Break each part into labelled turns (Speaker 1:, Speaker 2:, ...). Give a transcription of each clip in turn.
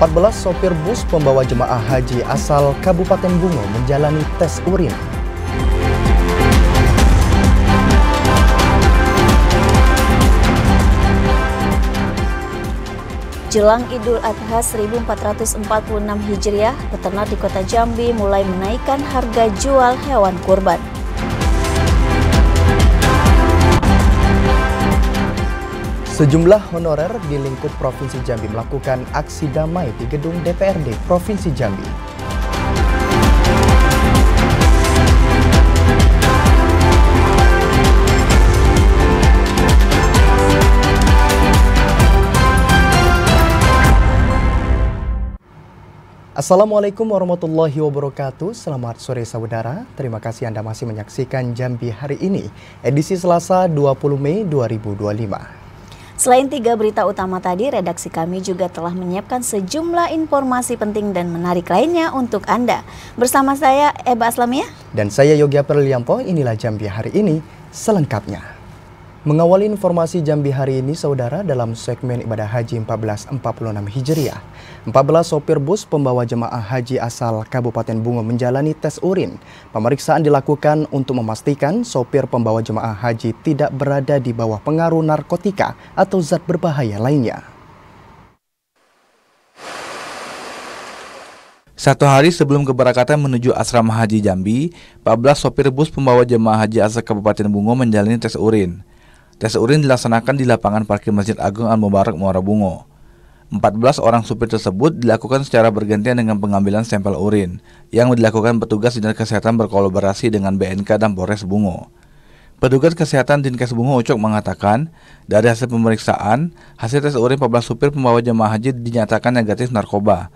Speaker 1: 14 sopir bus pembawa jemaah haji asal Kabupaten Bungo menjalani tes urin.
Speaker 2: Jelang Idul Adha 1446 Hijriah, peternak di Kota Jambi mulai menaikkan harga jual hewan kurban.
Speaker 1: Sejumlah honorer di lingkup Provinsi Jambi melakukan aksi damai di gedung DPRD Provinsi Jambi. Assalamualaikum warahmatullahi wabarakatuh. Selamat sore saudara. Terima kasih Anda masih menyaksikan Jambi hari ini, edisi Selasa 20 Mei 2025.
Speaker 2: Selain 3 berita utama tadi, redaksi kami juga telah menyiapkan sejumlah informasi penting dan menarik lainnya untuk Anda. Bersama saya Eba Aslamiyah
Speaker 1: dan saya Yogi Apriliampo. Inilah Jambi hari ini selengkapnya. Mengawali informasi Jambi hari ini, saudara, dalam segmen ibadah haji 1446 Hijriah, 14 sopir bus pembawa jemaah haji asal Kabupaten Bungo menjalani tes urin. Pemeriksaan dilakukan untuk memastikan sopir pembawa jemaah haji tidak berada di bawah pengaruh narkotika atau zat berbahaya lainnya.
Speaker 3: Satu hari sebelum keberangkatan menuju asrama haji Jambi, 14 sopir bus pembawa jemaah haji asal Kabupaten Bungo menjalani tes urin. Tes urin dilaksanakan di lapangan parkir Masjid Agung Al-Mubarak, Muara Bungo. 14 orang supir tersebut dilakukan secara bergantian dengan pengambilan sampel urin yang dilakukan petugas dinas kesehatan berkolaborasi dengan BNK dan Polres Bungo. Petugas kesehatan Dinkes Bungo Ucok mengatakan, dari hasil pemeriksaan, hasil tes urin 14 supir pembawa jemaah haji dinyatakan negatif narkoba.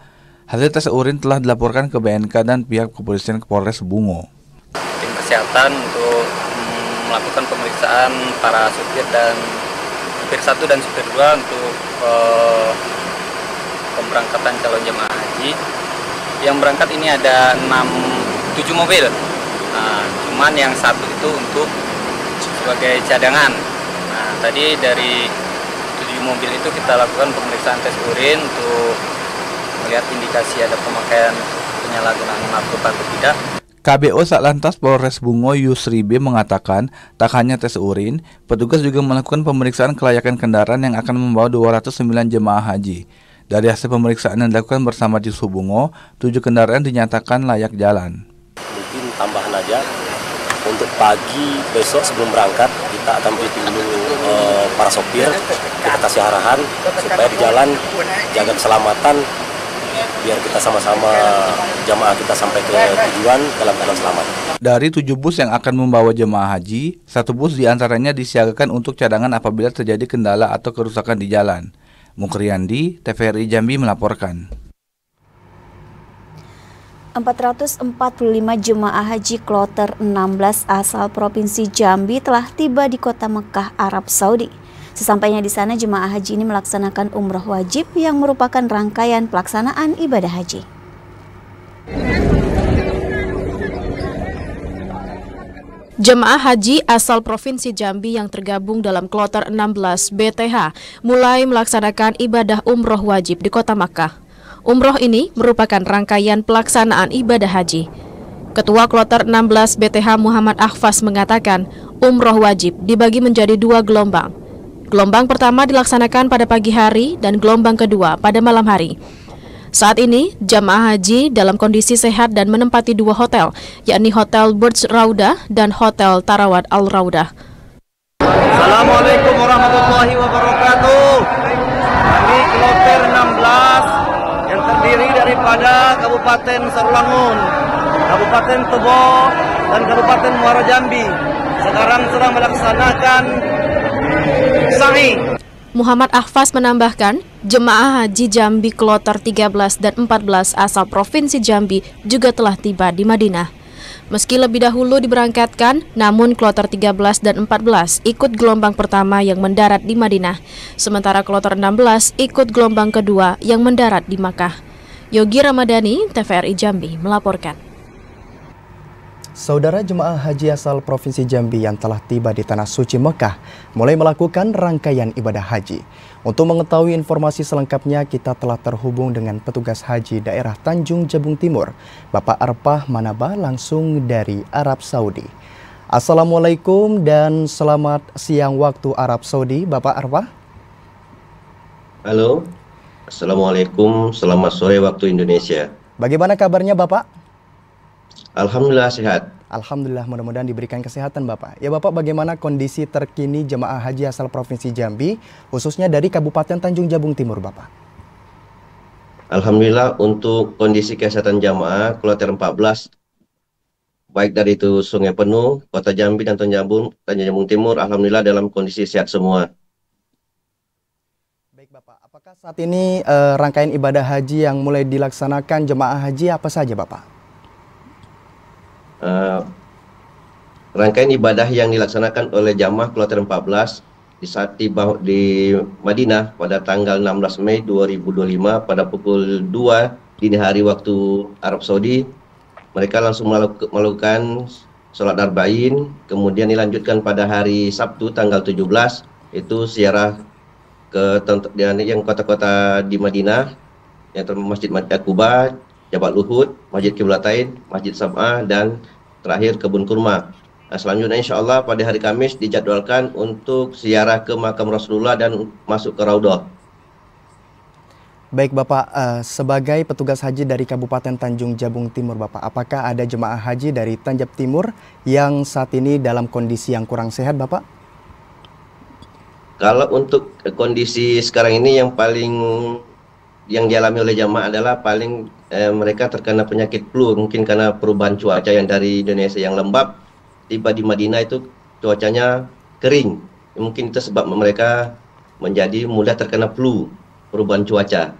Speaker 3: Hasil tes urin telah dilaporkan ke BNK dan pihak kepolisian Polres Bungo.
Speaker 4: Tim kesehatan untuk melakukan pemeriksaan para supir dan supir 1 dan supir 2 untuk pemberangkatan calon jemaah haji. Yang berangkat ini ada 7 mobil. Cuman yang 1 itu untuk sebagai cadangan. Tadi dari 7 mobil itu kita lakukan pemeriksaan tes urin untuk melihat indikasi ada pemakaian penyalahgunaan narkoba atau tidak.
Speaker 3: KBO Satlantas Polres Bungo Yusri B mengatakan, tak hanya tes urin, petugas juga melakukan pemeriksaan kelayakan kendaraan yang akan membawa 209 jemaah haji. Dari hasil pemeriksaan yang dilakukan bersama Disub Bungo, 7 kendaraan dinyatakan layak jalan.
Speaker 5: Mungkin tambahan aja, untuk pagi besok sebelum berangkat, kita akan briefing dulu para sopir, kita kasih arahan supaya di jalan jaga keselamatan, biar kita sama-sama jamaah kita sampai ke tujuan dalam keadaan selamat.
Speaker 3: Dari 7 bus yang akan membawa jemaah haji, 1 bus diantaranya disiagakan untuk cadangan apabila terjadi kendala atau kerusakan di jalan. Mukriandi, TVRI Jambi melaporkan.
Speaker 2: 445 jemaah haji kloter 16 asal Provinsi Jambi telah tiba di kota Mekah, Arab Saudi. Sesampainya di sana, jemaah haji ini melaksanakan umroh wajib yang merupakan rangkaian pelaksanaan ibadah haji.
Speaker 6: Jemaah haji asal Provinsi Jambi yang tergabung dalam kloter 16 BTH mulai melaksanakan ibadah umroh wajib di kota Makkah. Umroh ini merupakan rangkaian pelaksanaan ibadah haji. Ketua kloter 16 BTH Muhammad Akhfas mengatakan, umroh wajib dibagi menjadi 2 gelombang. Gelombang pertama dilaksanakan pada pagi hari dan gelombang kedua pada malam hari. Saat ini, jamaah haji dalam kondisi sehat dan menempati 2 hotel, yakni Hotel Burj Raudah dan Hotel Tarawat Al Raudah.
Speaker 7: Assalamualaikum warahmatullahi wabarakatuh. Kami kloter 16 yang terdiri daripada Kabupaten Sarulangun, Kabupaten Tobo, dan Kabupaten Muara Jambi sekarang sedang melaksanakan sa'i.
Speaker 6: Muhammad Akhfas menambahkan, jemaah haji Jambi kloter 13 dan 14 asal Provinsi Jambi juga telah tiba di Madinah. Meski lebih dahulu diberangkatkan, namun kloter 13 dan 14 ikut gelombang pertama yang mendarat di Madinah, sementara kloter 16 ikut gelombang kedua yang mendarat di Makkah. Yogi Ramadhani, TVRI Jambi melaporkan.
Speaker 1: Saudara jemaah haji asal Provinsi Jambi yang telah tiba di Tanah Suci Mekah mulai melakukan rangkaian ibadah haji. Untuk mengetahui informasi selengkapnya, kita telah terhubung dengan petugas haji daerah Tanjung Jabung Timur, Bapak Arpah Manaba langsung dari Arab Saudi. Assalamualaikum dan selamat siang waktu Arab Saudi, Bapak Arpah.
Speaker 8: Halo, Assalamualaikum, selamat sore waktu Indonesia.
Speaker 1: Bagaimana kabarnya Bapak?
Speaker 8: Alhamdulillah sehat.
Speaker 1: Alhamdulillah, mudah-mudahan diberikan kesehatan Bapak. Ya Bapak, bagaimana kondisi terkini jemaah haji asal Provinsi Jambi, khususnya dari Kabupaten Tanjung Jabung Timur Bapak?
Speaker 8: Alhamdulillah untuk kondisi kesehatan jamaah Kloter 14, baik dari itu Sungai Penuh, Kota Jambi dan Tanjung Jabung Timur, alhamdulillah dalam kondisi sehat semua.
Speaker 1: Baik Bapak, apakah saat ini rangkaian ibadah haji yang mulai dilaksanakan jemaah haji apa saja Bapak?
Speaker 8: Rangkaian ibadah yang dilaksanakan oleh jamaah Kloter 14 di saat tiba di Madinah pada tanggal 16 Mei 2025 pada pukul 2 dini hari waktu Arab Saudi. Mereka langsung melakukan sholat arba'in, kemudian dilanjutkan pada hari Sabtu tanggal 17 itu ziarah ke yang kota-kota di Madinah yang termasuk Masjid Quba, Jabal Uhud, Masjid Qiblatain, Masjid Sab'ah, dan terakhir Kebun Kurma. Nah, selanjutnya insya Allah pada hari Kamis dijadwalkan untuk ziarah ke makam Rasulullah dan masuk ke Raudhah.
Speaker 1: Baik Bapak, sebagai petugas haji dari Kabupaten Tanjung Jabung Timur Bapak, apakah ada jemaah haji dari Tanjab Timur yang saat ini dalam kondisi yang kurang sehat Bapak?
Speaker 8: Kalau untuk kondisi sekarang ini yang dialami oleh jamaah adalah mereka terkena penyakit flu, mungkin karena perubahan cuaca yang dari Indonesia yang lembab tiba di Madinah itu cuacanya kering, mungkin itu sebab mereka menjadi mudah terkena flu, perubahan cuaca.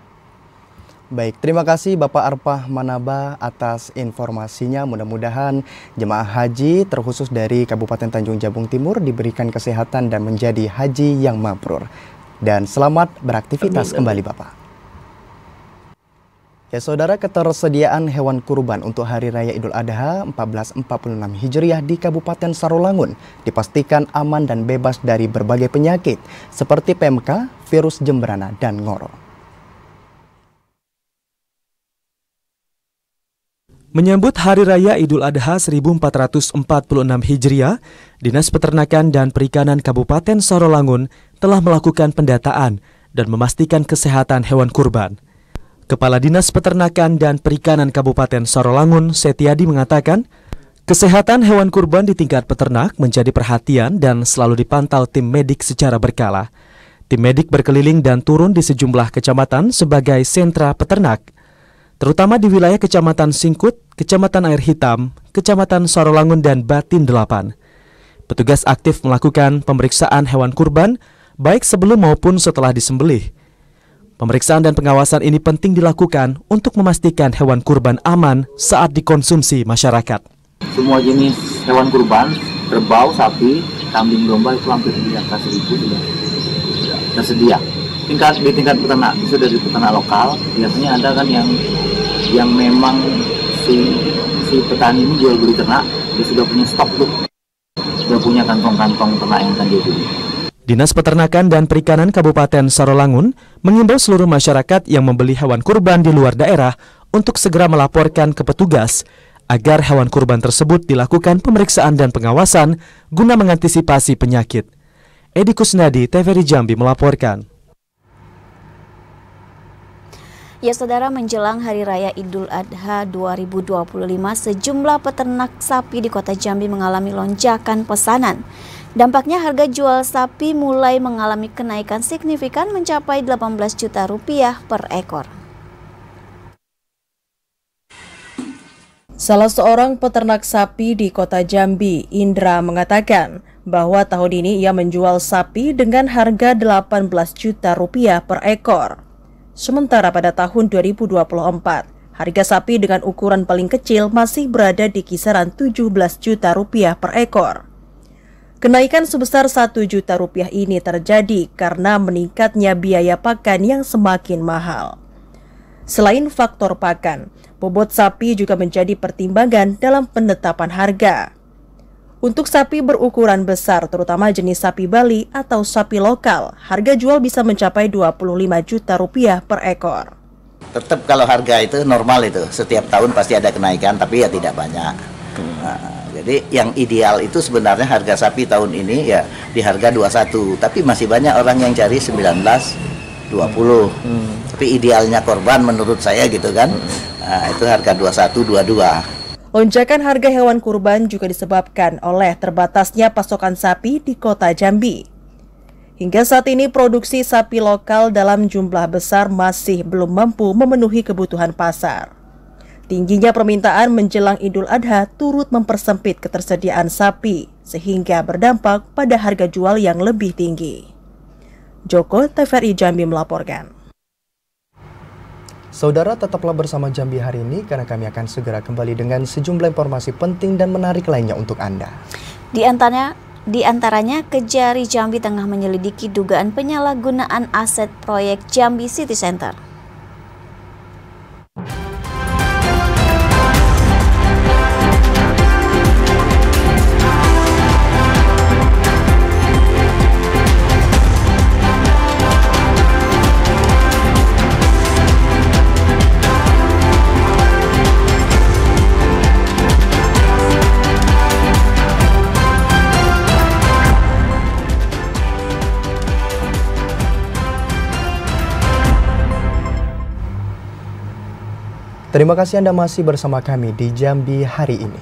Speaker 1: Baik, terima kasih Bapak Arpah Manaba atas informasinya. Mudah-mudahan jemaah haji terkhusus dari Kabupaten Tanjung Jabung Timur diberikan kesehatan dan menjadi haji yang mabrur. Dan selamat beraktivitas kembali Bapak. Ya saudara, ketersediaan hewan kurban untuk Hari Raya Idul Adha 1446 Hijriah di Kabupaten Sarolangun dipastikan aman dan bebas dari berbagai penyakit seperti PMK, virus jemberana, dan ngoro.
Speaker 9: Menyambut Hari Raya Idul Adha 1446 Hijriah, Dinas Peternakan dan Perikanan Kabupaten Sarolangun telah melakukan pendataan dan memastikan kesehatan hewan kurban. Kepala Dinas Peternakan dan Perikanan Kabupaten Sarolangun, Setiadi mengatakan, kesehatan hewan kurban di tingkat peternak menjadi perhatian dan selalu dipantau tim medik secara berkala. Tim medik berkeliling dan turun di sejumlah kecamatan sebagai sentra peternak, terutama di wilayah Kecamatan Singkut, Kecamatan Air Hitam, Kecamatan Sarolangun, dan Batin 8. Petugas aktif melakukan pemeriksaan hewan kurban, baik sebelum maupun setelah disembelih. Pemeriksaan dan pengawasan ini penting dilakukan untuk memastikan hewan kurban aman saat dikonsumsi masyarakat.
Speaker 10: Semua jenis hewan kurban, kerbau, sapi, kambing, domba itu hampir di atas 1.000 sudah tersedia. Di tingkat peternak, itu dari peternak lokal, biasanya ada kan yang memang si petani ini jual beli ternak, dia sudah punya stok tuh, sudah punya kantong-kantong ternak yang akan dia beli.
Speaker 9: Dinas Peternakan dan Perikanan Kabupaten Sarolangun mengimbau seluruh masyarakat yang membeli hewan kurban di luar daerah untuk segera melaporkan ke petugas agar hewan kurban tersebut dilakukan pemeriksaan dan pengawasan guna mengantisipasi penyakit. Edi Kusnadi, TVRI Jambi melaporkan.
Speaker 2: Ya saudara, menjelang Hari Raya Idul Adha 2025, sejumlah peternak sapi di Kota Jambi mengalami lonjakan pesanan. Dampaknya harga jual sapi mulai mengalami kenaikan signifikan mencapai 18 juta rupiah per ekor.
Speaker 11: Salah seorang peternak sapi di Kota Jambi, Indra, mengatakan bahwa tahun ini ia menjual sapi dengan harga 18 juta rupiah per ekor. Sementara pada tahun 2024, harga sapi dengan ukuran paling kecil masih berada di kisaran 17 juta rupiah per ekor. Kenaikan sebesar 1 juta rupiah ini terjadi karena meningkatnya biaya pakan yang semakin mahal. Selain faktor pakan, bobot sapi juga menjadi pertimbangan dalam penetapan harga. Untuk sapi berukuran besar, terutama jenis sapi Bali atau sapi lokal, harga jual bisa mencapai Rp25 juta per ekor.
Speaker 12: Tetap kalau harga itu normal itu, setiap tahun pasti ada kenaikan, tapi ya tidak banyak. Jadi yang ideal itu sebenarnya harga sapi tahun ini ya di harga 21, tapi masih banyak orang yang cari 19, 20. Tapi idealnya korban menurut saya gitu kan, itu harga 21, 22.
Speaker 11: Lonjakan harga hewan kurban juga disebabkan oleh terbatasnya pasokan sapi di kota Jambi. Hingga saat ini produksi sapi lokal dalam jumlah besar masih belum mampu memenuhi kebutuhan pasar. Tingginya permintaan menjelang Idul Adha turut mempersempit ketersediaan sapi, sehingga berdampak pada harga jual yang lebih tinggi. Joko, TVRI Jambi melaporkan.
Speaker 1: Saudara, tetaplah bersama Jambi hari ini karena kami akan segera kembali dengan sejumlah informasi penting dan menarik lainnya untuk Anda.
Speaker 2: Di antaranya Kejari Jambi tengah menyelidiki dugaan penyalahgunaan aset proyek Jambi City Center.
Speaker 1: Terima kasih Anda masih bersama kami di Jambi hari ini.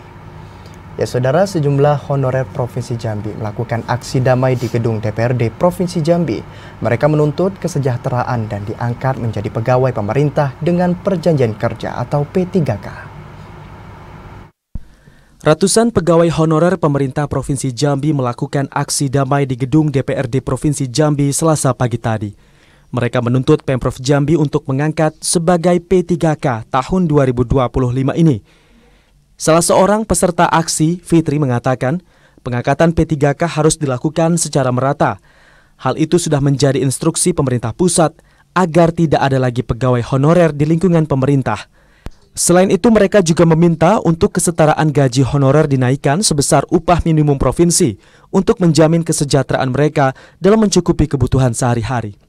Speaker 1: Ya saudara, sejumlah honorer Provinsi Jambi melakukan aksi damai di gedung DPRD Provinsi Jambi. Mereka menuntut kesejahteraan dan diangkat menjadi pegawai pemerintah dengan perjanjian kerja atau P3K.
Speaker 9: Ratusan pegawai honorer pemerintah Provinsi Jambi melakukan aksi damai di gedung DPRD Provinsi Jambi Selasa pagi tadi. Mereka menuntut Pemprov Jambi untuk mengangkat sebagai P3K tahun 2025 ini. Salah seorang peserta aksi, Fitri, mengatakan pengangkatan P3K harus dilakukan secara merata. Hal itu sudah menjadi instruksi pemerintah pusat agar tidak ada lagi pegawai honorer di lingkungan pemerintah. Selain itu, mereka juga meminta untuk kesetaraan gaji honorer dinaikkan sebesar upah minimum provinsi untuk menjamin kesejahteraan mereka dalam mencukupi kebutuhan sehari-hari.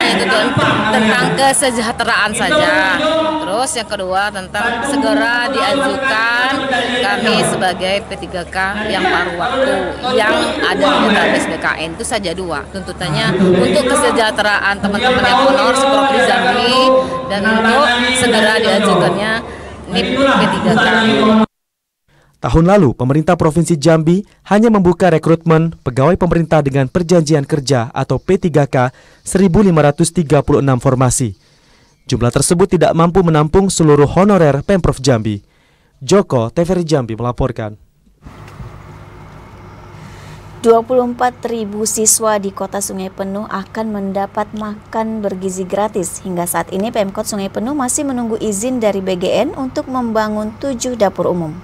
Speaker 13: Itu tentang kesejahteraan saja. Terus yang kedua tentang segera diajukan kami sebagai P3K yang paruh waktu yang ada di database BKN, itu saja dua tuntutannya untuk kesejahteraan teman-teman yang honor seperti Jambi dan untuk segera diajukannya NIP P3K.
Speaker 9: Tahun lalu, pemerintah Provinsi Jambi hanya membuka rekrutmen pegawai pemerintah dengan perjanjian kerja atau P3K 1.536 formasi. Jumlah tersebut tidak mampu menampung seluruh honorer Pemprov Jambi. Joko, TVRI Jambi melaporkan.
Speaker 2: 24.000 siswa di Kota Sungai Penuh akan mendapat makan bergizi gratis. Hingga saat ini Pemkot Sungai Penuh masih menunggu izin dari BGN untuk membangun 7 dapur umum.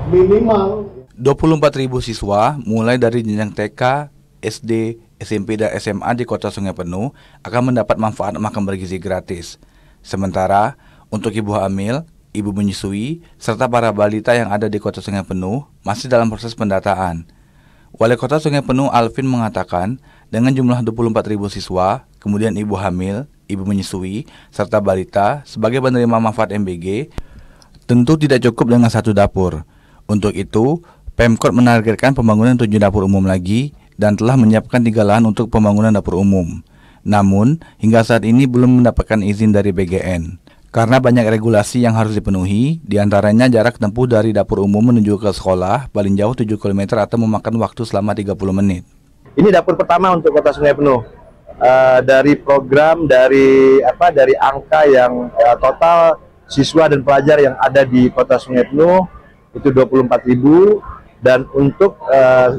Speaker 3: Minimal 24.000 siswa mulai dari jenjang TK, SD, SMP dan SMA di Kota Sungai Penuh akan mendapat manfaat makan bergizi gratis. Sementara untuk ibu hamil, ibu menyusui, serta para balita yang ada di Kota Sungai Penuh masih dalam proses pendataan. Wali Kota Sungai Penuh Alvin mengatakan dengan jumlah 24.000 siswa, kemudian ibu hamil, ibu menyusui, serta balita sebagai penerima manfaat MBG, tentu tidak cukup dengan 1 dapur. Untuk itu, Pemkot menargetkan pembangunan 7 dapur umum lagi dan telah menyiapkan 3 lahan untuk pembangunan dapur umum. Namun, hingga saat ini belum mendapatkan izin dari BGN. Karena banyak regulasi yang harus dipenuhi, diantaranya jarak tempuh dari dapur umum menuju ke sekolah paling jauh 7 km atau memakan waktu selama 30 menit.
Speaker 14: Ini dapur pertama untuk Kota Sungai Penuh. Dari program, dari angka yang total siswa dan pelajar yang ada di Kota Sungai Penuh itu 24.000, dan untuk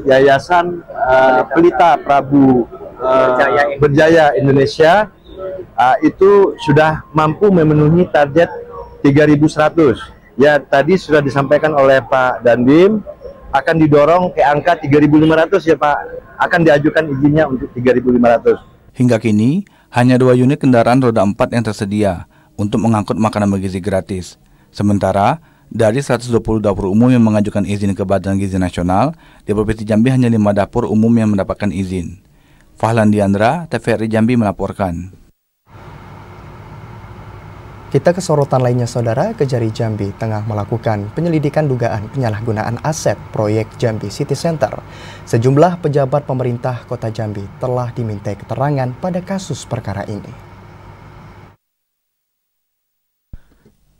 Speaker 14: Yayasan Pelita Prabu Berjaya Indonesia itu sudah mampu memenuhi target 3.100. Ya, tadi sudah disampaikan oleh Pak Dandim akan didorong ke angka 3.500 ya Pak. akan diajukan izinnya untuk 3.500.
Speaker 3: Hingga kini, hanya 2 unit kendaraan roda 4 yang tersedia untuk mengangkut makanan bergizi gratis. Sementara, dari 120 dapur umum yang mengajukan izin ke Badan Gizi Nasional, di Provinsi Jambi hanya 5 dapur umum yang mendapatkan izin. Fahlan Diandra, TVRI Jambi melaporkan.
Speaker 1: Kita ke sorotan lainnya, Saudara. Kejari Jambi tengah melakukan penyelidikan dugaan penyalahgunaan aset proyek Jambi City Center. Sejumlah pejabat pemerintah Kota Jambi telah dimintai keterangan pada kasus perkara ini.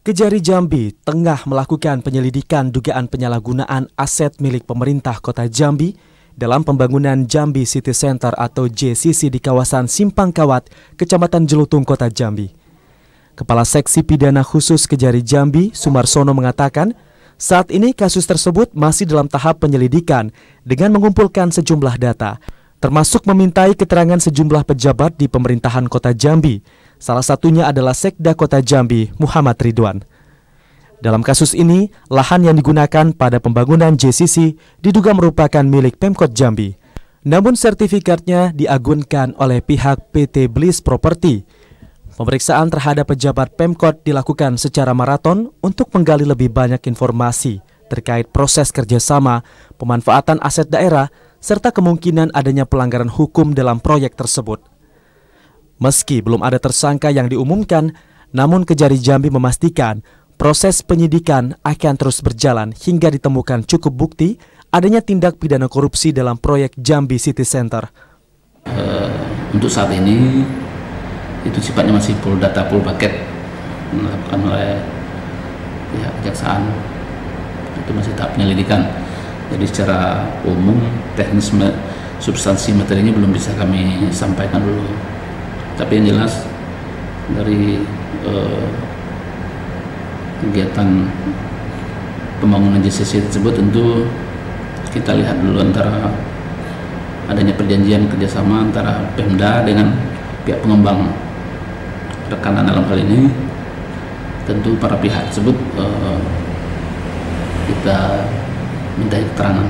Speaker 9: Kejari Jambi tengah melakukan penyelidikan dugaan penyalahgunaan aset milik pemerintah Kota Jambi dalam pembangunan Jambi City Center atau JCC di kawasan Simpang Kawat, Kecamatan Jelutung, Kota Jambi. Kepala Seksi Pidana Khusus Kejari Jambi, Sumarsono mengatakan, saat ini kasus tersebut masih dalam tahap penyelidikan dengan mengumpulkan sejumlah data, termasuk memintai keterangan sejumlah pejabat di pemerintahan Kota Jambi. Salah satunya adalah Sekda Kota Jambi, Muhammad Ridwan. Dalam kasus ini, lahan yang digunakan pada pembangunan JCC diduga merupakan milik Pemkot Jambi. Namun sertifikatnya diagunkan oleh pihak PT Bliss Property. Pemeriksaan terhadap pejabat Pemkot dilakukan secara maraton untuk menggali lebih banyak informasi terkait proses kerjasama, pemanfaatan aset daerah, serta kemungkinan adanya pelanggaran hukum dalam proyek tersebut. Meski belum ada tersangka yang diumumkan, namun Kejari Jambi memastikan proses penyidikan akan terus berjalan hingga ditemukan cukup bukti adanya tindak pidana korupsi dalam proyek Jambi City Center.
Speaker 15: Untuk saat ini, itu sifatnya masih full data, full paket dilakukan oleh pihak kejaksaan. Itu masih tahap penyelidikan. Jadi secara umum teknis substansi materinya belum bisa kami sampaikan dulu. Tapi yang jelas dari kegiatan pembangunan JCC tersebut tentu kita lihat dulu antara adanya perjanjian kerjasama antara Pemda dengan pihak pengembang. Rekanan dalam hal ini tentu para pihak tersebut kita minta keterangan.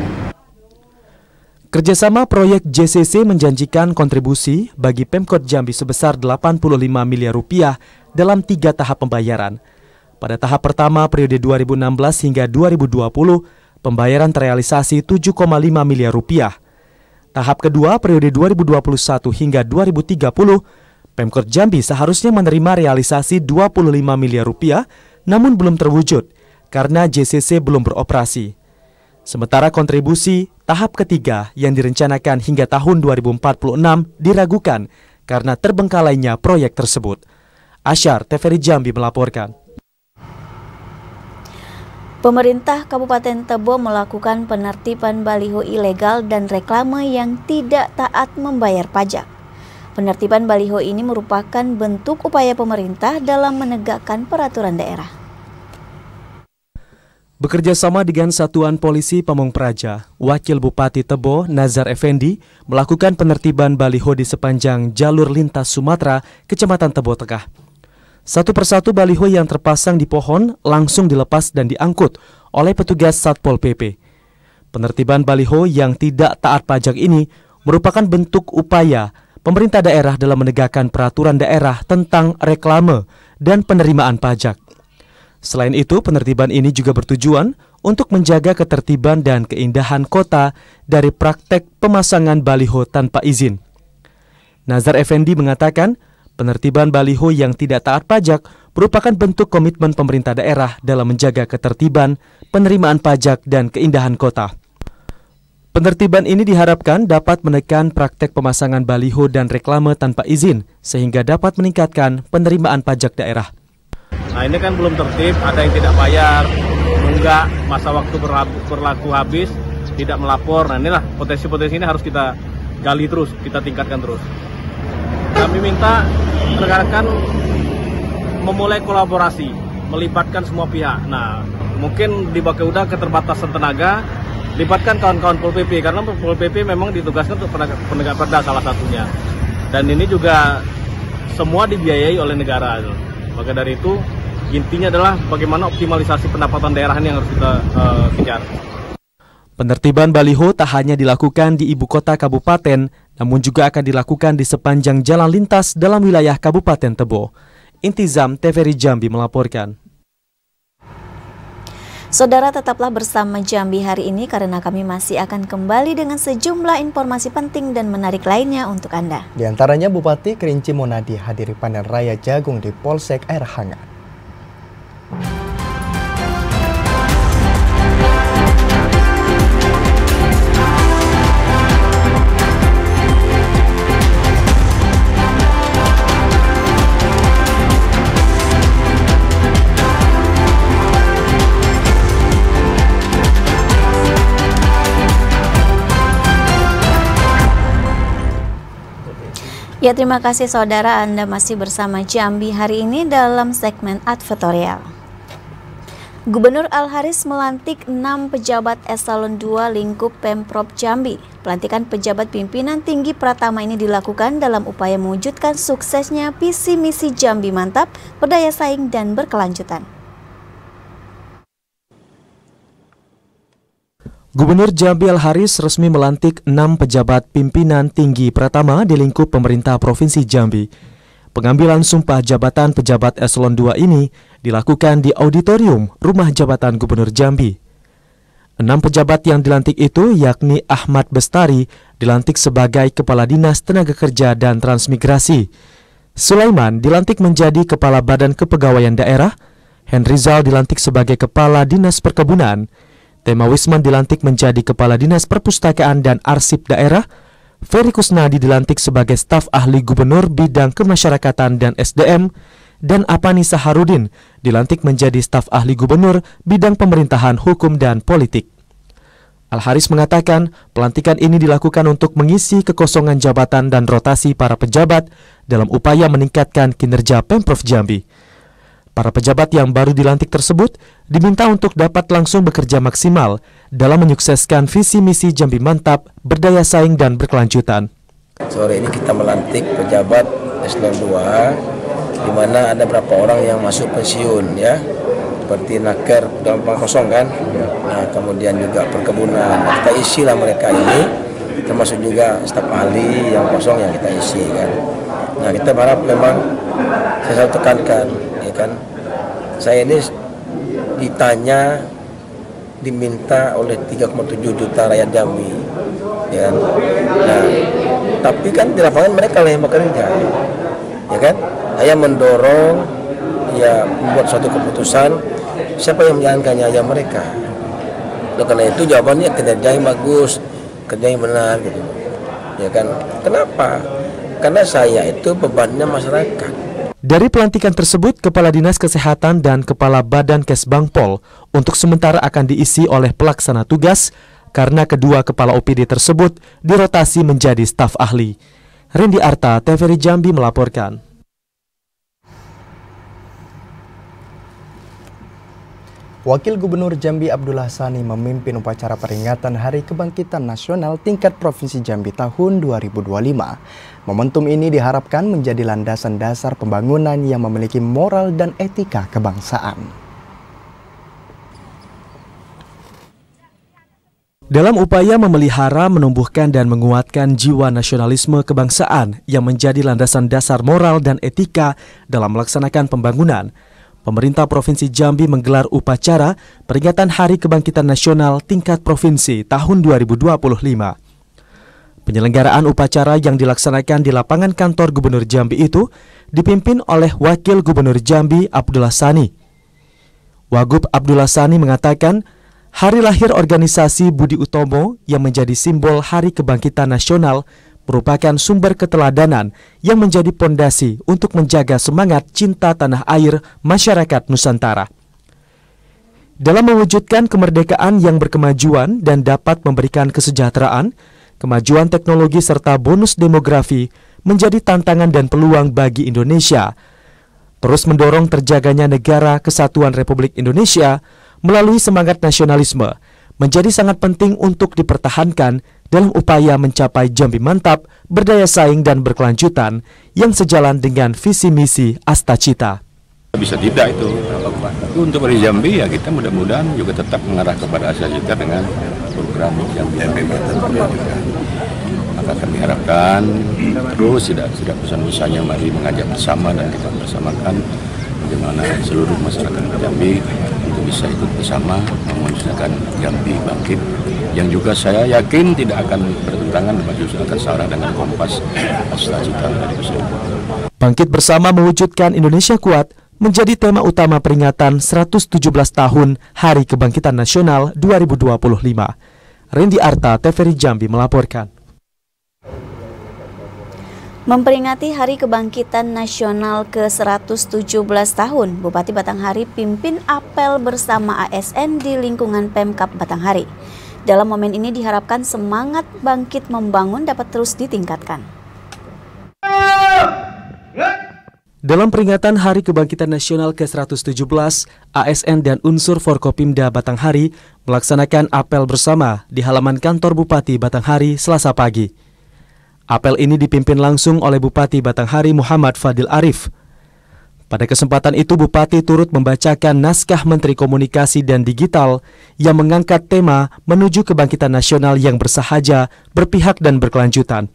Speaker 9: Kerjasama proyek JCC menjanjikan kontribusi bagi Pemkot Jambi sebesar 85 miliar rupiah dalam 3 tahap pembayaran. Pada tahap pertama periode 2016 hingga 2020, pembayaran terrealisasi 7,5 miliar rupiah. Tahap kedua periode 2021 hingga 2030, Pemkot Jambi seharusnya menerima realisasi 25 miliar rupiah, namun belum terwujud karena JCC belum beroperasi. Sementara kontribusi tahap ketiga yang direncanakan hingga tahun 2046 diragukan karena terbengkalainya proyek tersebut. Asyar, TVRI Jambi melaporkan.
Speaker 2: Pemerintah Kabupaten Tebo melakukan penertiban baliho ilegal dan reklame yang tidak taat membayar pajak. Penertiban baliho ini merupakan bentuk upaya pemerintah dalam menegakkan peraturan daerah.
Speaker 9: Bekerja sama dengan Satuan Polisi Pamong Praja, Wakil Bupati Tebo, Nazar Effendi, melakukan penertiban baliho di sepanjang jalur lintas Sumatera, Kecamatan Tebo Tengah. Satu persatu baliho yang terpasang di pohon langsung dilepas dan diangkut oleh petugas Satpol PP. Penertiban baliho yang tidak taat pajak ini merupakan bentuk upaya pemerintah daerah dalam menegakkan peraturan daerah tentang reklame dan penerimaan pajak. Selain itu, penertiban ini juga bertujuan untuk menjaga ketertiban dan keindahan kota dari praktek pemasangan baliho tanpa izin. Nazar Effendi mengatakan, penertiban baliho yang tidak taat pajak merupakan bentuk komitmen pemerintah daerah dalam menjaga ketertiban, penerimaan pajak, dan keindahan kota. Penertiban ini diharapkan dapat menekan praktek pemasangan baliho dan reklame tanpa izin, sehingga dapat meningkatkan penerimaan pajak daerah.
Speaker 16: Nah ini kan belum tertib, ada yang tidak bayar, menunggak masa waktu berlaku habis, tidak melapor. Nah inilah potensi-potensi ini harus kita gali terus, kita tingkatkan terus. Kami minta rekan-rekan memulai kolaborasi, melibatkan semua pihak. Nah mungkin di Bakauda keterbatasan tenaga, libatkan kawan-kawan Pol PP, karena Pol PP memang ditugaskan untuk penegak perda salah satunya. Dan ini juga semua dibiayai oleh negara. Maka dari itu intinya adalah bagaimana optimalisasi pendapatan daerah ini yang harus kita kejar.
Speaker 9: Penertiban baliho tak hanya dilakukan di ibu kota kabupaten, namun juga akan dilakukan di sepanjang jalan lintas dalam wilayah Kabupaten Tebo. Intizam TVRI Jambi melaporkan.
Speaker 2: Saudara, tetaplah bersama Jambi hari ini karena kami masih akan kembali dengan sejumlah informasi penting dan menarik lainnya untuk Anda.
Speaker 1: Di antaranya Bupati Kerinci Monadi hadiri panen raya jagung di Polsek Air Hangat.
Speaker 2: Ya, terima kasih saudara, Anda masih bersama Jambi hari ini dalam segmen advertorial. Gubernur Al-Haris melantik 6 pejabat eselon 2 lingkup Pemprov Jambi. Pelantikan pejabat pimpinan tinggi Pratama ini dilakukan dalam upaya mewujudkan suksesnya visi misi Jambi Mantap, berdaya saing dan berkelanjutan.
Speaker 9: Gubernur Jambi Al-Haris resmi melantik 6 pejabat pimpinan tinggi Pratama di lingkup pemerintah Provinsi Jambi. Pengambilan sumpah jabatan pejabat eselon 2 ini dilakukan di auditorium Rumah Jabatan Gubernur Jambi. 6 pejabat yang dilantik itu yakni Ahmad Bestari dilantik sebagai Kepala Dinas Tenaga Kerja dan Transmigrasi. Sulaiman dilantik menjadi Kepala Badan Kepegawaian Daerah. Henrizal dilantik sebagai Kepala Dinas Perkebunan. Tema Wisman dilantik menjadi Kepala Dinas Perpustakaan dan Arsip Daerah. Ferry Kusnadi dilantik sebagai Staf Ahli Gubernur Bidang Kemasyarakatan dan SDM. Dan Apani Saharudin dilantik menjadi Staf Ahli Gubernur Bidang Pemerintahan Hukum dan Politik. Al-Haris mengatakan pelantikan ini dilakukan untuk mengisi kekosongan jabatan dan rotasi para pejabat dalam upaya meningkatkan kinerja Pemprov Jambi. Para pejabat yang baru dilantik tersebut diminta untuk dapat langsung bekerja maksimal dalam menyukseskan visi misi Jambi Mantap, berdaya saing dan berkelanjutan.
Speaker 17: Sore ini kita melantik pejabat eselon 2, di mana ada beberapa orang yang masuk pensiun ya, seperti naker dalam kosong kan. Nah, kemudian juga perkebunan. Nah, kita isilah mereka ini, termasuk juga staf ahli yang kosong yang kita isi kan. Nah, kita berharap memang saya selalu tekankan ya kan. Saya ini ditanya, diminta oleh 3,7 juta rakyat Jambi, ya. Nah, tapi kan di lapangan mereka lah yang bekerja, ya kan. Saya mendorong, ya membuat suatu keputusan, siapa yang menjalankannya ya mereka. Nah, karena itu jawabannya kinerja yang bagus, kerja yang benar, gitu, ya kan. Kenapa? Karena saya itu bebannya masyarakat.
Speaker 9: Dari pelantikan tersebut, Kepala Dinas Kesehatan dan Kepala Badan Kesbangpol untuk sementara akan diisi oleh pelaksana tugas karena kedua kepala OPD tersebut dirotasi menjadi staf ahli. Rendi Arta, TVRI Jambi melaporkan.
Speaker 1: Wakil Gubernur Jambi Abdullah Sani memimpin upacara peringatan Hari Kebangkitan Nasional tingkat Provinsi Jambi tahun 2025. Momentum ini diharapkan menjadi landasan dasar pembangunan yang memiliki moral dan etika kebangsaan.
Speaker 9: Dalam upaya memelihara, menumbuhkan dan menguatkan jiwa nasionalisme kebangsaan yang menjadi landasan dasar moral dan etika dalam melaksanakan pembangunan, pemerintah Provinsi Jambi menggelar upacara peringatan Hari Kebangkitan Nasional tingkat Provinsi tahun 2025. Penyelenggaraan upacara yang dilaksanakan di lapangan kantor Gubernur Jambi itu dipimpin oleh Wakil Gubernur Jambi Abdullah Sani. Wagub Abdullah Sani mengatakan, hari lahir organisasi Budi Utomo yang menjadi simbol Hari Kebangkitan Nasional merupakan sumber keteladanan yang menjadi pondasi untuk menjaga semangat cinta tanah air masyarakat Nusantara. Dalam mewujudkan kemerdekaan yang berkemajuan dan dapat memberikan kesejahteraan, kemajuan teknologi serta bonus demografi menjadi tantangan dan peluang bagi Indonesia. Terus mendorong terjaganya negara kesatuan Republik Indonesia melalui semangat nasionalisme menjadi sangat penting untuk dipertahankan dalam upaya mencapai Jambi Mantap, berdaya saing dan berkelanjutan yang sejalan dengan visi misi Astacita.
Speaker 18: Bisa tidak itu, tapi untuk dari Jambi ya kita mudah-mudahan juga tetap mengarah kepada Astacita dengan program Jambi Happy terbarukan. Maka kami harapkan terus tidak pesan-pesannya mari mengajak bersama dan kita bersamakan bagaimana seluruh masyarakat Jambi untuk bisa ikut bersama memuluskan Jambi bangkit, yang juga saya yakin tidak akan bertentangan dan justru akan searah dengan kompas cita-cita dari bersama.
Speaker 9: Bangkit bersama mewujudkan Indonesia kuat menjadi tema utama peringatan 117 tahun Hari Kebangkitan Nasional 2025. Randy Arta, TVRI Jambi melaporkan.
Speaker 2: Memperingati Hari Kebangkitan Nasional ke-117 tahun, Bupati Batanghari pimpin apel bersama ASN di lingkungan Pemkab Batanghari. Dalam momen ini diharapkan semangat bangkit membangun dapat terus ditingkatkan.
Speaker 9: Dalam peringatan Hari Kebangkitan Nasional ke-117, ASN dan unsur Forkopimda Batanghari melaksanakan apel bersama di halaman kantor Bupati Batanghari Selasa pagi. Apel ini dipimpin langsung oleh Bupati Batanghari Muhammad Fadil Arif. Pada kesempatan itu Bupati turut membacakan naskah Menteri Komunikasi dan Digital yang mengangkat tema menuju kebangkitan nasional yang bersahaja, berpihak dan berkelanjutan.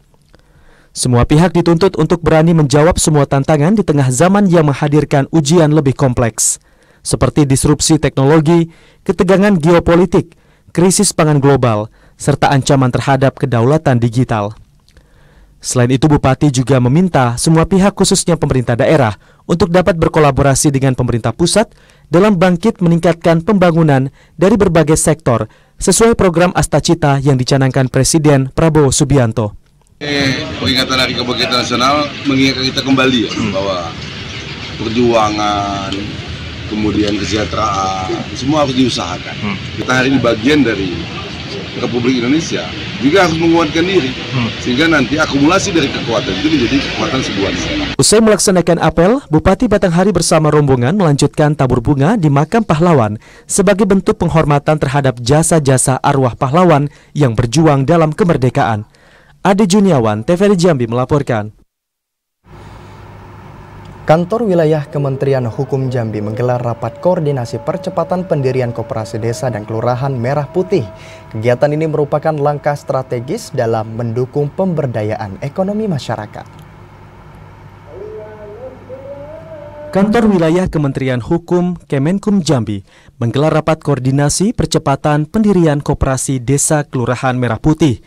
Speaker 9: Semua pihak dituntut untuk berani menjawab semua tantangan di tengah zaman yang menghadirkan ujian lebih kompleks, seperti disrupsi teknologi, ketegangan geopolitik, krisis pangan global, serta ancaman terhadap kedaulatan digital. Selain itu, Bupati juga meminta semua pihak khususnya pemerintah daerah untuk dapat berkolaborasi dengan pemerintah pusat dalam bangkit meningkatkan pembangunan dari berbagai sektor sesuai program Astacita yang dicanangkan Presiden Prabowo Subianto.
Speaker 19: Peringatan Hari Kebangkitan Nasional mengingatkan kita kembali ya, bahwa perjuangan, kemudian kesejahteraan, semua harus diusahakan. Kita hari ini bagian dari Republik Indonesia, juga harus menguatkan diri, sehingga nanti akumulasi dari kekuatan itu menjadi kekuatan sebuah negara.
Speaker 9: Usai melaksanakan apel, Bupati Batanghari bersama rombongan melanjutkan tabur bunga di makam pahlawan sebagai bentuk penghormatan terhadap jasa-jasa arwah pahlawan yang berjuang dalam kemerdekaan. Ade Juniawan, TVRI Jambi melaporkan.
Speaker 1: Kantor Wilayah Kementerian Hukum Jambi menggelar rapat koordinasi percepatan pendirian Koperasi Desa dan Kelurahan Merah Putih. Kegiatan ini merupakan langkah strategis dalam mendukung pemberdayaan ekonomi masyarakat.
Speaker 9: Kantor Wilayah Kementerian Hukum Kemenkum Jambi menggelar rapat koordinasi percepatan pendirian Koperasi Desa Kelurahan Merah Putih.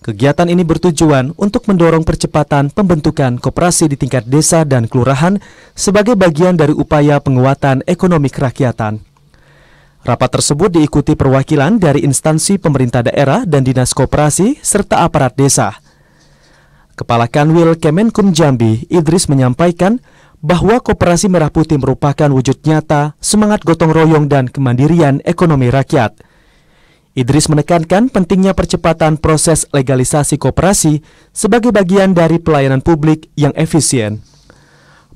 Speaker 9: Kegiatan ini bertujuan untuk mendorong percepatan pembentukan koperasi di tingkat desa dan kelurahan sebagai bagian dari upaya penguatan ekonomi kerakyatan. Rapat tersebut diikuti perwakilan dari instansi pemerintah daerah dan dinas koperasi serta aparat desa. Kepala Kanwil Kemenkum Jambi, Idris menyampaikan bahwa Koperasi Merah Putih merupakan wujud nyata semangat gotong royong dan kemandirian ekonomi rakyat. Idris menekankan pentingnya percepatan proses legalisasi koperasi sebagai bagian dari pelayanan publik yang efisien.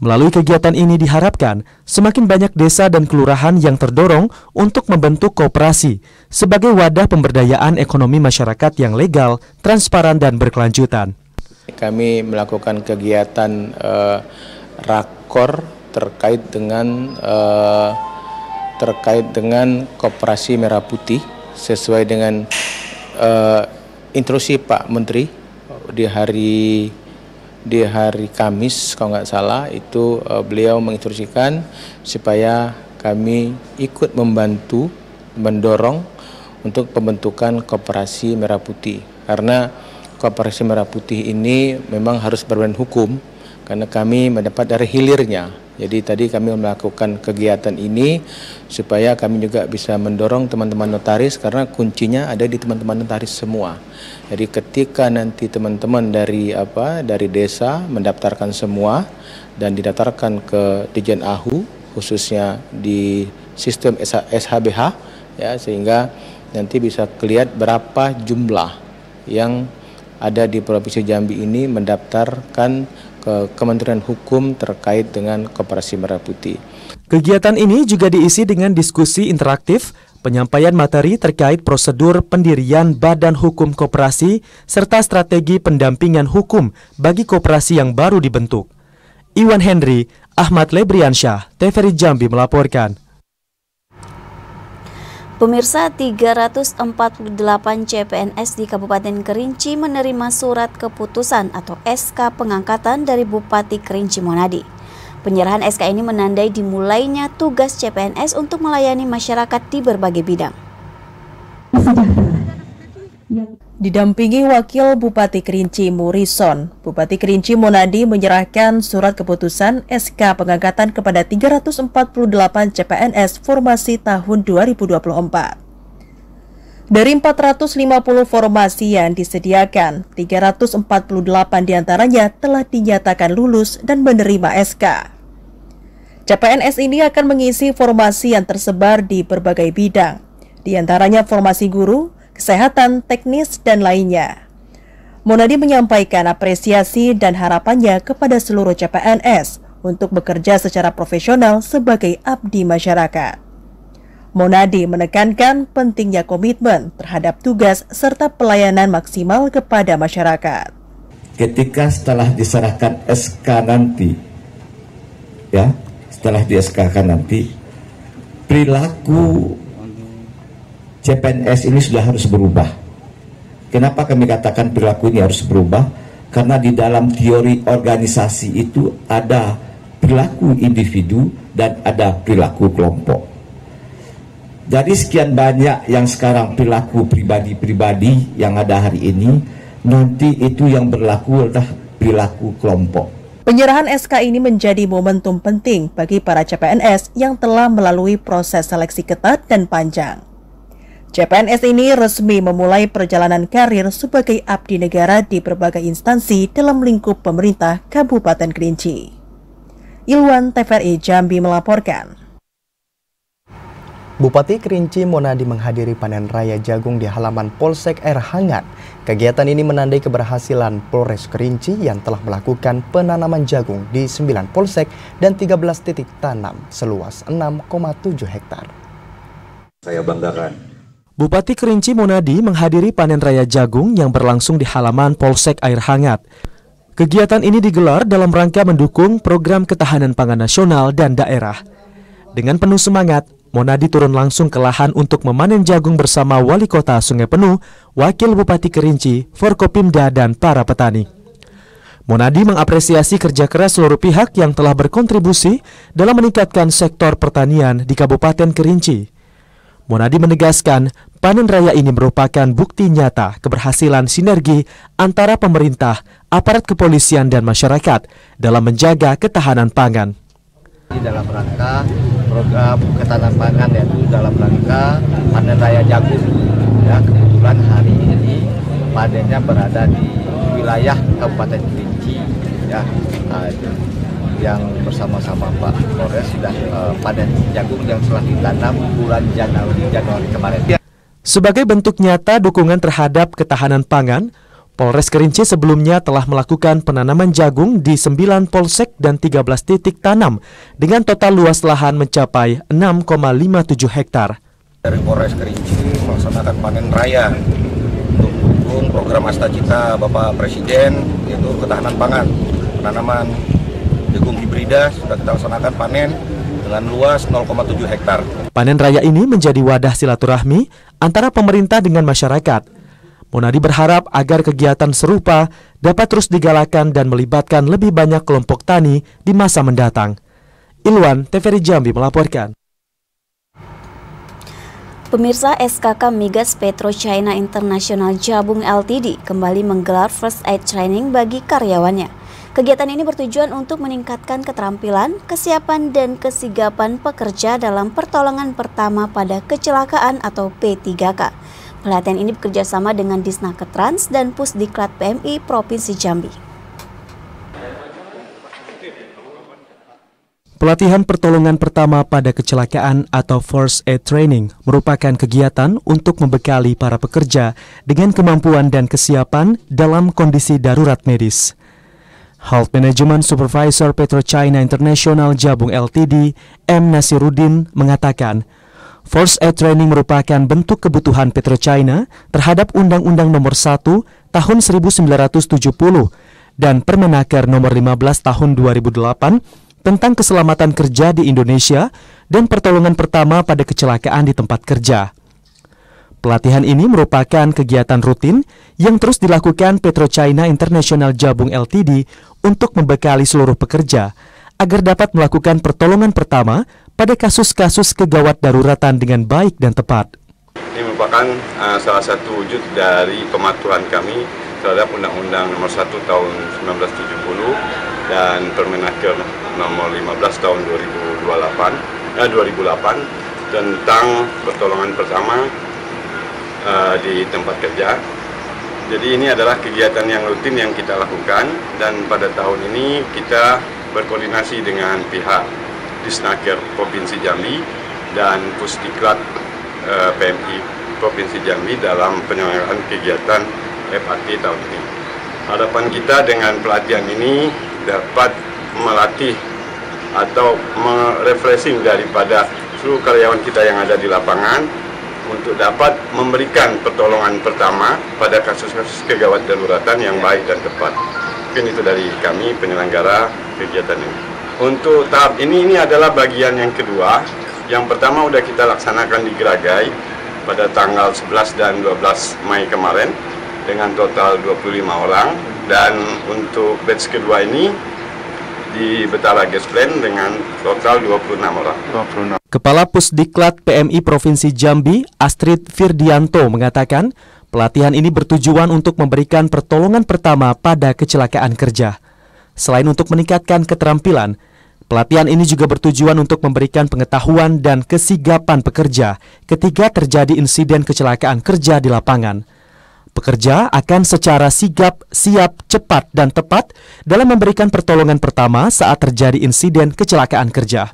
Speaker 9: Melalui kegiatan ini diharapkan semakin banyak desa dan kelurahan yang terdorong untuk membentuk koperasi sebagai wadah pemberdayaan ekonomi masyarakat yang legal, transparan, dan berkelanjutan.
Speaker 20: Kami melakukan kegiatan rakor terkait dengan Koperasi Merah Putih sesuai dengan instruksi Pak Menteri di hari Kamis kalau nggak salah itu beliau menginstruksikan supaya kami ikut membantu mendorong untuk pembentukan Koperasi Merah Putih, karena Koperasi Merah Putih ini memang harus berbadan hukum karena kami mendapat dari hilirnya. Jadi tadi kami melakukan kegiatan ini supaya kami juga bisa mendorong teman-teman notaris, karena kuncinya ada di teman-teman notaris semua. Jadi ketika nanti teman-teman dari desa mendaftarkan semua dan didaftarkan ke Dijen AHU khususnya di sistem SHBH ya, sehingga nanti bisa kelihatan berapa jumlah yang ada di Provinsi Jambi ini mendaftarkan ke Kementerian Hukum terkait dengan Koperasi Merah Putih.
Speaker 9: Kegiatan ini juga diisi dengan diskusi interaktif, penyampaian materi terkait prosedur pendirian Badan Hukum Koperasi, serta strategi pendampingan hukum bagi koperasi yang baru dibentuk. Iwan Henry, Ahmad Lebriansyah, TVRI Jambi melaporkan.
Speaker 2: Pemirsa, 348 CPNS di Kabupaten Kerinci menerima surat keputusan atau SK pengangkatan dari Bupati Kerinci Monadi. Penyerahan SK ini menandai dimulainya tugas CPNS untuk melayani masyarakat di berbagai bidang.
Speaker 11: Didampingi Wakil Bupati Kerinci Murison, Bupati Kerinci Monadi menyerahkan surat keputusan SK pengangkatan kepada 348 CPNS formasi tahun 2024. Dari 450 formasi yang disediakan, 348 diantaranya telah dinyatakan lulus dan menerima SK. CPNS ini akan mengisi formasi yang tersebar di berbagai bidang, diantaranya formasi guru, kesehatan, teknis, dan lainnya. Monadi menyampaikan apresiasi dan harapannya kepada seluruh CPNS untuk bekerja secara profesional sebagai abdi masyarakat. Monadi menekankan pentingnya komitmen terhadap tugas serta pelayanan maksimal kepada masyarakat.
Speaker 21: Ketika setelah diserahkan SK nanti, setelah di-SK-kan nanti, perilaku CPNS ini sudah harus berubah. Kenapa kami katakan perilaku ini harus berubah? Karena di dalam teori organisasi itu ada perilaku individu dan ada perilaku kelompok. Jadi sekian banyak yang sekarang perilaku pribadi-pribadi yang ada hari ini, nanti itu yang berlaku adalah perilaku kelompok.
Speaker 11: Penyerahan SK ini menjadi momentum penting bagi para CPNS yang telah melalui proses seleksi ketat dan panjang. CPNS ini resmi memulai perjalanan karir sebagai abdi negara di berbagai instansi dalam lingkup pemerintah Kabupaten Kerinci. Ilwan, TVRI Jambi melaporkan.
Speaker 1: Bupati Kerinci Monadi menghadiri panen raya jagung di halaman Polsek Air Hangat. Kegiatan ini menandai keberhasilan Polres Kerinci yang telah melakukan penanaman jagung di 9 polsek dan 13 titik tanam seluas 6,7 hektar.
Speaker 21: Saya banggakan.
Speaker 9: Bupati Kerinci Monadi menghadiri panen raya jagung yang berlangsung di halaman Polsek Air Hangat. Kegiatan ini digelar dalam rangka mendukung program ketahanan pangan nasional dan daerah. Dengan penuh semangat, Monadi turun langsung ke lahan untuk memanen jagung bersama Wali Kota Sungai Penuh, Wakil Bupati Kerinci, Forkopimda, dan para petani. Monadi mengapresiasi kerja keras seluruh pihak yang telah berkontribusi dalam meningkatkan sektor pertanian di Kabupaten Kerinci. Monadi menegaskan, panen raya ini merupakan bukti nyata keberhasilan sinergi antara pemerintah, aparat kepolisian, dan masyarakat dalam menjaga ketahanan pangan.
Speaker 22: Di dalam rangka program ketahanan pangan, yaitu dalam rangka panen raya jagung. Ya, kebetulan hari ini panennya berada di wilayah Kabupaten Kerinci. Ya, yang bersama-sama Pak Polres sudah panen jagung yang telah ditanam bulan Januari kemarin.
Speaker 9: Sebagai bentuk nyata dukungan terhadap ketahanan pangan, Polres Kerinci sebelumnya telah melakukan penanaman jagung di 9 polsek dan 13 titik tanam dengan total luas lahan mencapai 6,57 hektar.
Speaker 23: Dari Polres Kerinci melaksanakan panen raya untuk mendukung program Astacita Bapak Presiden, yaitu ketahanan pangan, penanaman jagung hibrida sudah kita laksanakan panen dengan luas 0,7 hektar.
Speaker 9: Panen raya ini menjadi wadah silaturahmi antara pemerintah dengan masyarakat. Monadi berharap agar kegiatan serupa dapat terus digalakan dan melibatkan lebih banyak kelompok tani di masa mendatang. Ilwan, TVRI Jambi melaporkan.
Speaker 2: Pemirsa, SKK Migas Petro China International Jabung Ltd kembali menggelar First Aid Training bagi karyawannya. Kegiatan ini bertujuan untuk meningkatkan keterampilan, kesiapan, dan kesigapan pekerja dalam pertolongan pertama pada kecelakaan atau P3K. Pelatihan ini bekerjasama dengan Disnakertrans dan Pusdiklat PMI Provinsi Jambi.
Speaker 9: Pelatihan pertolongan pertama pada kecelakaan atau First Aid Training merupakan kegiatan untuk membekali para pekerja dengan kemampuan dan kesiapan dalam kondisi darurat medis. Health Management Supervisor PetroChina International Jabung Ltd, M. Nasiruddin, mengatakan, First Aid Training merupakan bentuk kebutuhan PetroChina terhadap Undang-Undang Nomor 1 Tahun 1970 dan Permenaker Nomor 15 Tahun 2008 tentang keselamatan kerja di Indonesia dan pertolongan pertama pada kecelakaan di tempat kerja. Pelatihan ini merupakan kegiatan rutin yang terus dilakukan PetroChina International Jabung Ltd untuk membekali seluruh pekerja agar dapat melakukan pertolongan pertama pada kasus-kasus kegawat daruratan dengan baik dan tepat.
Speaker 4: Ini merupakan salah satu wujud dari pematuhan kami terhadap Undang-Undang Nomor 1 Tahun 1970 dan Permenaker Nomor 15 Tahun 2008 tentang pertolongan pertama di tempat kerja. Jadi ini adalah kegiatan yang rutin yang kita lakukan, dan pada tahun ini kita berkoordinasi dengan pihak Disnaker Provinsi Jambi dan Pusdiklat PMI Provinsi Jambi dalam penyelenggaraan kegiatan FAT tahun ini. Harapan kita dengan pelatihan ini dapat melatih atau merefreshing daripada seluruh karyawan kita yang ada di lapangan untuk dapat memberikan pertolongan pertama pada kasus-kasus kegawat daruratan yang baik dan tepat. Mungkin itu dari kami penyelenggara kegiatan ini. Untuk tahap ini adalah bagian yang kedua. Yang pertama sudah kita laksanakan di Geragai pada tanggal 11 dan 12 Mei kemarin dengan total 25 orang, dan untuk batch kedua ini di Betala Gas Plant dengan total 26 orang.
Speaker 9: Kepala Pusdiklat PMI Provinsi Jambi, Astrid Firdianto, mengatakan pelatihan ini bertujuan untuk memberikan pertolongan pertama pada kecelakaan kerja. Selain untuk meningkatkan keterampilan, pelatihan ini juga bertujuan untuk memberikan pengetahuan dan kesigapan pekerja ketika terjadi insiden kecelakaan kerja di lapangan. Pekerja akan secara sigap, siap, cepat, dan tepat dalam memberikan pertolongan pertama saat terjadi insiden kecelakaan kerja.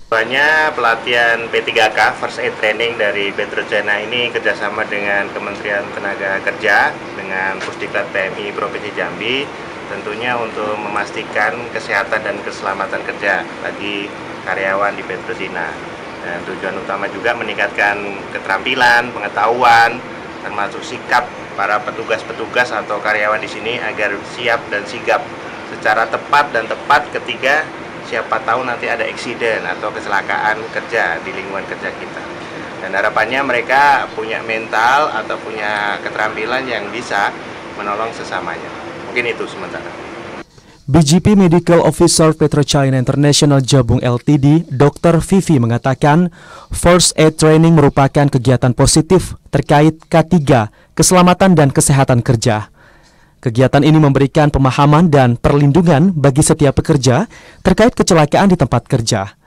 Speaker 5: Pelatihan P3K First Aid Training dari PetroChina ini kerjasama dengan Kementerian Tenaga Kerja dengan Pusdiklat PMI Provinsi Jambi, tentunya untuk memastikan kesehatan dan keselamatan kerja bagi karyawan di PetroChina. Dan tujuan utama juga meningkatkan keterampilan, pengetahuan, termasuk sikap para petugas-petugas atau karyawan di sini agar siap dan sigap secara tepat dan tepat ketika siapa tahu nanti ada eksiden atau kecelakaan kerja di lingkungan kerja kita. Dan harapannya mereka punya mental atau punya keterampilan yang bisa menolong sesamanya. Mungkin itu sementara.
Speaker 9: BGP Medical Officer PetroChina International Jabung Ltd, Dr. Vivi mengatakan, First Aid Training merupakan kegiatan positif terkait K3, keselamatan dan kesehatan kerja. Kegiatan ini memberikan pemahaman dan perlindungan bagi setiap pekerja terkait kecelakaan di tempat kerja.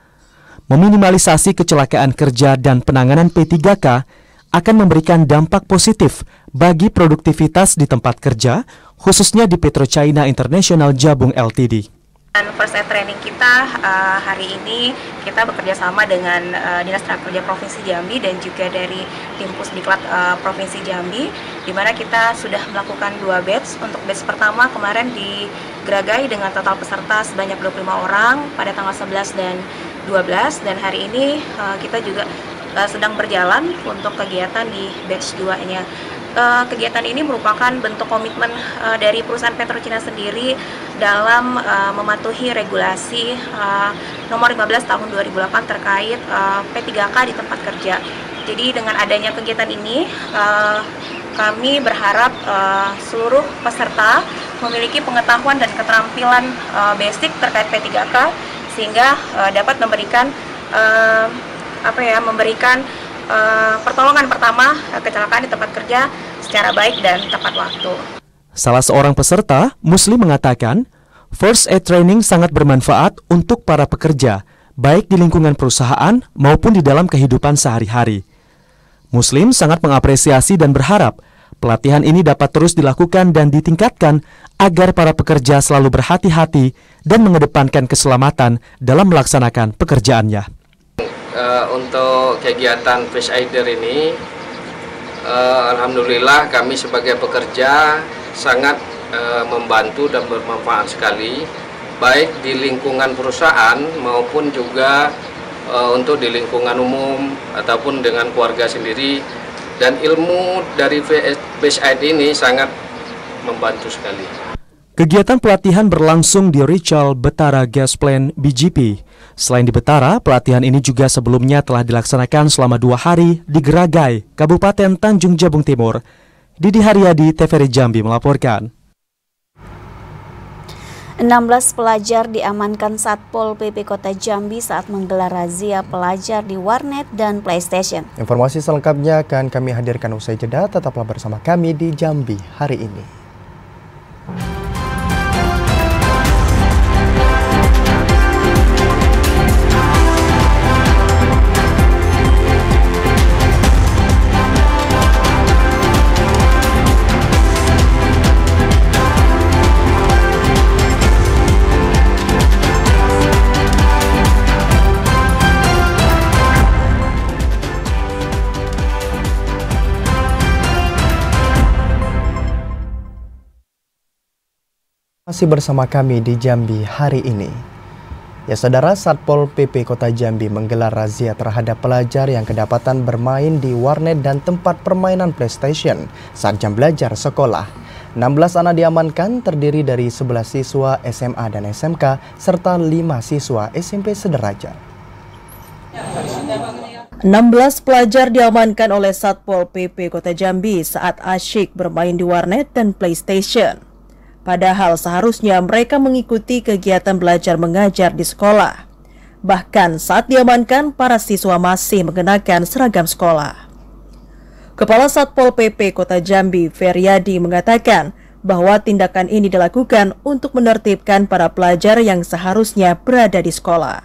Speaker 9: Meminimalisasi kecelakaan kerja dan penanganan P3K akan memberikan dampak positif bagi produktivitas di tempat kerja, khususnya di PetroChina International Jabung Ltd.
Speaker 7: First Aid Training kita hari ini kita bekerja sama dengan Dinas Tenaga Kerja Provinsi Jambi dan juga dari tim Pusdiklat Provinsi Jambi, di mana kita sudah melakukan 2 batch. Untuk batch pertama kemarin di Geragai dengan total peserta sebanyak 25 orang pada tanggal 11 dan 12, dan hari ini kita juga sedang berjalan untuk kegiatan di batch 2-nya. Kegiatan ini merupakan bentuk komitmen dari perusahaan PetroChina sendiri dalam mematuhi regulasi nomor 15 tahun 2008 terkait P3K di tempat kerja. Jadi dengan adanya kegiatan ini kami berharap seluruh peserta memiliki pengetahuan dan keterampilan basic terkait P3K sehingga dapat memberikan pertolongan pertama kecelakaan di tempat kerja secara baik dan tepat waktu.
Speaker 9: Salah seorang peserta, Muslim, mengatakan, First Aid Training sangat bermanfaat untuk para pekerja, baik di lingkungan perusahaan maupun di dalam kehidupan sehari-hari. Muslim sangat mengapresiasi dan berharap pelatihan ini dapat terus dilakukan dan ditingkatkan agar para pekerja selalu berhati-hati dan mengedepankan keselamatan dalam melaksanakan pekerjaannya.
Speaker 24: Untuk kegiatan First Aider ini, alhamdulillah kami sebagai pekerja sangat membantu dan bermanfaat sekali, baik di lingkungan perusahaan maupun juga untuk di lingkungan umum ataupun dengan keluarga sendiri. Dan ilmu dari First Aid ini sangat membantu sekali.
Speaker 9: Kegiatan pelatihan berlangsung di Richal Betara Gas Plant BGP. Selain di Betara, pelatihan ini juga sebelumnya telah dilaksanakan selama 2 hari di Geragai, Kabupaten Tanjung Jabung Timur. Didi Haryadi, TVRI Jambi melaporkan.
Speaker 2: 16 pelajar diamankan Satpol PP Kota Jambi saat menggelar razia pelajar di warnet dan PlayStation.
Speaker 1: Informasi selengkapnya akan kami hadirkan usai jeda. Tetaplah bersama kami di Jambi hari ini. Masih bersama kami di Jambi hari ini. Ya saudara, Satpol PP Kota Jambi menggelar razia terhadap pelajar yang kedapatan bermain di warnet dan tempat permainan PlayStation saat jam belajar sekolah. 16 anak diamankan, terdiri dari 11 siswa SMA dan SMK serta 5 siswa SMP sederajat.
Speaker 11: 16 pelajar diamankan oleh Satpol PP Kota Jambi saat asyik bermain di warnet dan PlayStation. Padahal seharusnya mereka mengikuti kegiatan belajar mengajar di sekolah. Bahkan saat diamankan, para siswa masih mengenakan seragam sekolah. Kepala Satpol PP Kota Jambi, Feryadi, mengatakan bahwa tindakan ini dilakukan untuk menertibkan para pelajar yang seharusnya berada di sekolah.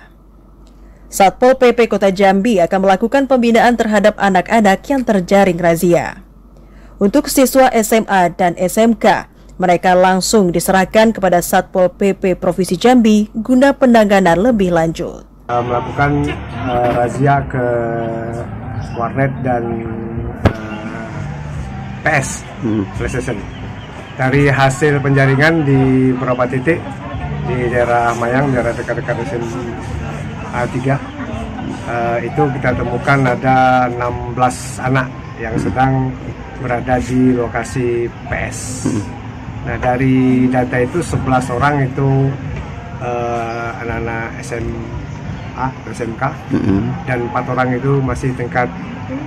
Speaker 11: Satpol PP Kota Jambi akan melakukan pembinaan terhadap anak-anak yang terjaring razia. Untuk siswa SMA dan SMK, mereka langsung diserahkan kepada Satpol PP Provinsi Jambi guna penanganan lebih lanjut.
Speaker 6: Melakukan razia ke warnet dan PS, PlayStation. Dari hasil penjaringan di beberapa titik di daerah Mayang, daerah dekat-dekat SMA 3, itu kita temukan ada 16 anak yang sedang berada di lokasi PS. Nah, dari data itu 11 orang itu anak-anak SMA, SMK, dan 4 orang itu masih tingkat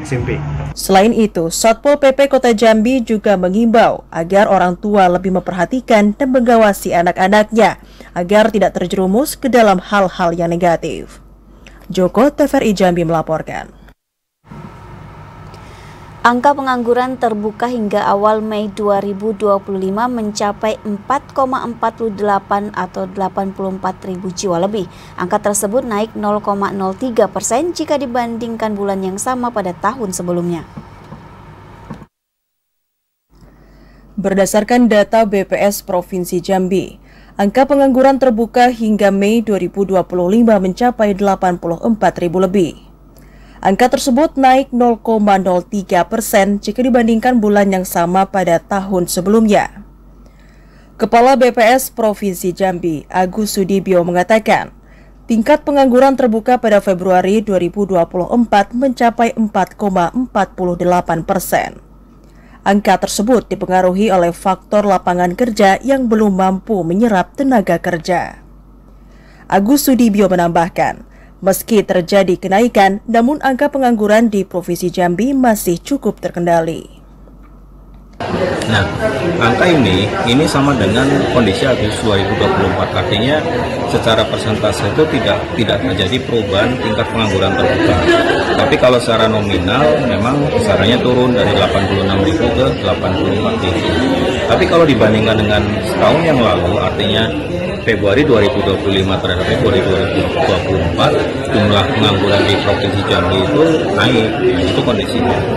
Speaker 6: SMP.
Speaker 11: Selain itu, Satpol PP Kota Jambi juga mengimbau agar orang tua lebih memperhatikan dan mengawasi anak-anaknya agar tidak terjerumus ke dalam hal-hal yang negatif. Joko, TVRI Jambi melaporkan.
Speaker 2: Angka pengangguran terbuka hingga awal Mei 2025 mencapai 4,48 atau 84.000 jiwa lebih. Angka tersebut naik 0,03% jika dibandingkan bulan yang sama pada tahun sebelumnya.
Speaker 11: Berdasarkan data BPS Provinsi Jambi, angka pengangguran terbuka hingga Mei 2025 mencapai 84.000 lebih. Angka tersebut naik 0,03% jika dibandingkan bulan yang sama pada tahun sebelumnya. Kepala BPS Provinsi Jambi, Agus Sudibyo mengatakan, tingkat pengangguran terbuka pada Februari 2024 mencapai 4,48%. Angka tersebut dipengaruhi oleh faktor lapangan kerja yang belum mampu menyerap tenaga kerja. Agus Sudibyo menambahkan, meski terjadi kenaikan, namun angka pengangguran di Provinsi Jambi masih cukup terkendali.
Speaker 8: Nah, angka ini sama dengan kondisi Agustus 2024, artinya secara persentase itu tidak terjadi perubahan tingkat pengangguran terbuka. Tapi kalau secara nominal memang kisarannya turun dari 86.000 ke 84.000. Tapi kalau dibandingkan dengan setahun yang lalu, artinya Februari 2025 terhadap Februari 2024, jumlah pengangguran di Provinsi Jambi itu naik, itu kondisinya.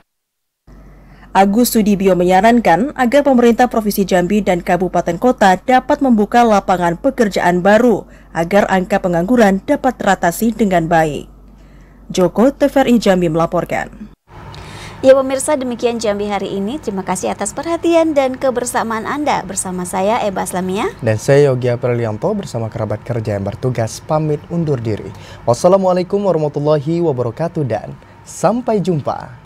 Speaker 11: Agus Sudibyo menyarankan agar pemerintah Provinsi Jambi dan Kabupaten Kota dapat membuka lapangan pekerjaan baru agar angka pengangguran dapat teratasi dengan baik. Joko, TVRI Jambi melaporkan.
Speaker 2: Ya pemirsa, demikian Jambi hari ini. Terima kasih atas perhatian dan kebersamaan Anda. Bersama saya Eba Aslamia.
Speaker 1: Dan saya Yogi Aprilianto bersama kerabat kerja yang bertugas pamit undur diri. Wassalamualaikum warahmatullahi wabarakatuh dan sampai jumpa.